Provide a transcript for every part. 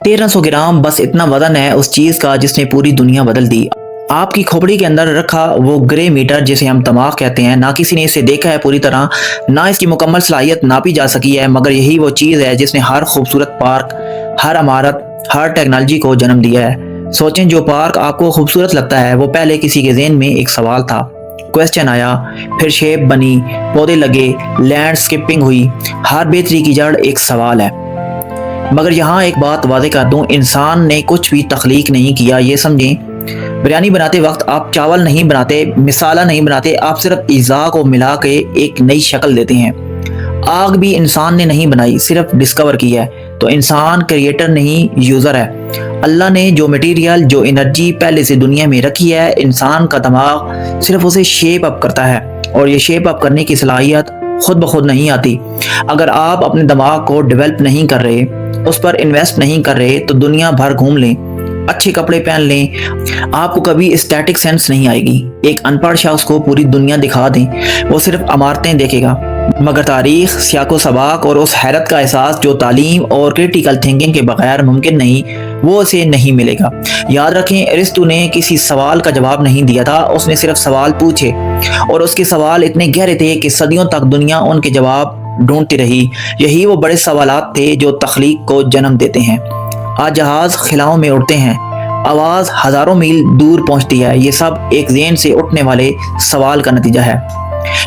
1300 ग्राम बस इतना वजन है उस चीज का जिसने पूरी दुनिया बदल दी। आपकी खोपड़ी के अंदर रखा वो ग्रे मीटर जिसे हम दिमाग कहते हैं, ना किसी ने इसे देखा है पूरी तरह, ना इसकी मुकम्मल सलाहियत नापी जा सकी है, मगर यही वो चीज़ है जिसने हर खूबसूरत पार्क, हर इमारत, हर टेक्नोलॉजी को जन्म दिया है। सोचें, जो पार्क आपको खूबसूरत लगता है वो पहले किसी के ज़हन में एक सवाल था, क्वेश्चन आया, फिर शेप बनी, पौधे लगे, लैंडस्केपिंग हुई, हर बेहतरी की जड़ एक सवाल है। मगर यहाँ एक बात वादे कर दूं, इंसान ने कुछ भी तख्लीक नहीं किया। ये समझें, बिरयानी बनाते वक्त आप चावल नहीं बनाते, मिसाला नहीं बनाते, आप सिर्फ इज़ा को मिला के एक नई शक्ल देते हैं। आग भी इंसान ने नहीं बनाई, सिर्फ डिस्कवर की है। तो इंसान क्रिएटर नहीं, यूज़र है। अल्लाह ने जो मटेरियल, जो एनर्जी पहले से दुनिया में रखी है, इंसान का दिमाग सिर्फ उसे शेप अप करता है, और ये शेप अप करने की सलाहियत खुद ब खुद नहीं आती। अगर आप अपने दिमाग को डेवलप नहीं कर रहे, उस पर इन्वेस्ट नहीं कर रहे, तो दुनिया भर घूम लें, अच्छे कपड़े पहन लें, आपको कभी स्टैटिक सेंस नहीं आएगी। एक अनपढ़ शख्स को पूरी दुनिया दिखा दें, वो सिर्फ इमारतें देखेगा, मगर तारीख, सियाको सबाक और उस हैरत का एहसास जो तालीम और क्रिटिकल थिंकिंग के बगैर मुमकिन नहीं, वो उसे नहीं मिलेगा। याद रखें, अरिस्टो ने किसी सवाल का जवाब नहीं दिया था, उसने सिर्फ सवाल पूछे, और उसके सवाल इतने गहरे थे कि सदियों तक दुनिया उनके जवाब ढूंढती रही। यही वो बड़े सवालात थे जो तख्लीक को जन्म देते हैं। आज जहाज खिलाओं में उड़ते हैं, आवाज़ हज़ारों मील दूर पहुंचती है, ये सब एक ज़हन से उठने वाले सवाल का नतीजा है।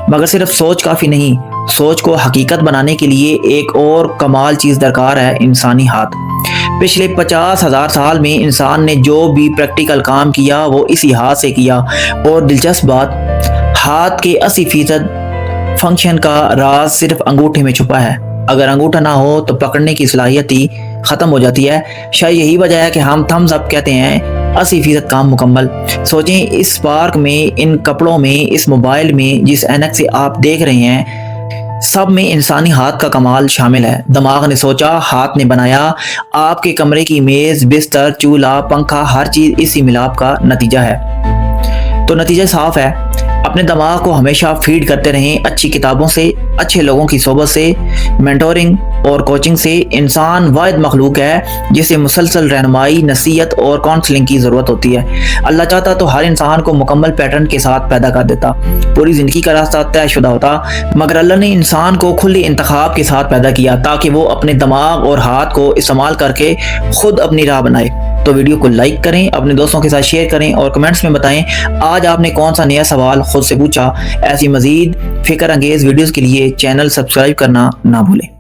मगर सिर्फ सोच काफ़ी नहीं, सोच को हकीकत बनाने के लिए एक और कमाल चीज़ दरकार है, इंसानी हाथ। पिछले 50,000 साल में इंसान ने जो भी प्रैक्टिकल काम किया वो इसी हाथ से किया, और दिलचस्प बात, हाथ के 80% फंक्शन का राज सिर्फ अंगूठे में छुपा है। अगर अंगूठा ना हो तो पकड़ने की सलाहियत ही ख़त्म हो जाती है। शायद यही वजह है कि हम थम्स अप कहते हैं, 80% काम मुकम्मल। सोचें, इस पार्क में, इन कपड़ों में, इस मोबाइल में, जिस ऐनक से आप देख रहे हैं, सब में इंसानी हाथ का कमाल शामिल है। दिमाग ने सोचा, हाथ ने बनाया। आपके कमरे की मेज़, बिस्तर, चूल्हा, पंखा, हर चीज़ इसी मिलाप का नतीजा है। तो नतीजा साफ है, अपने दिमाग को हमेशा फीड करते रहें अच्छी किताबों से, अच्छे लोगों की सोबत से, मेंटोरिंग और कोचिंग से। इंसान वाहिद मखलूक है जिसे मुसलसल रहनुमाई, नसीहत और काउंसलिंग की ज़रूरत होती है। अल्लाह चाहता तो हर इंसान को मुकम्मल पैटर्न के साथ पैदा कर देता, पूरी ज़िंदगी का रास्ता तयशुदा होता, मगर अल्लाह ने इंसान को खुले इंतखाब के साथ पैदा किया ताकि वो अपने दिमाग और हाथ को इस्तेमाल करके खुद अपनी राह बनाए। तो वीडियो को लाइक करें, अपने दोस्तों के साथ शेयर करें, और कमेंट्स में बताएं आज आपने कौन सा नया सवाल खुद से पूछा। ऐसी मज़ीद फ़िक्र अंगेज़ वीडियोज़ के लिए चैनल सब्सक्राइब करना ना भूलें।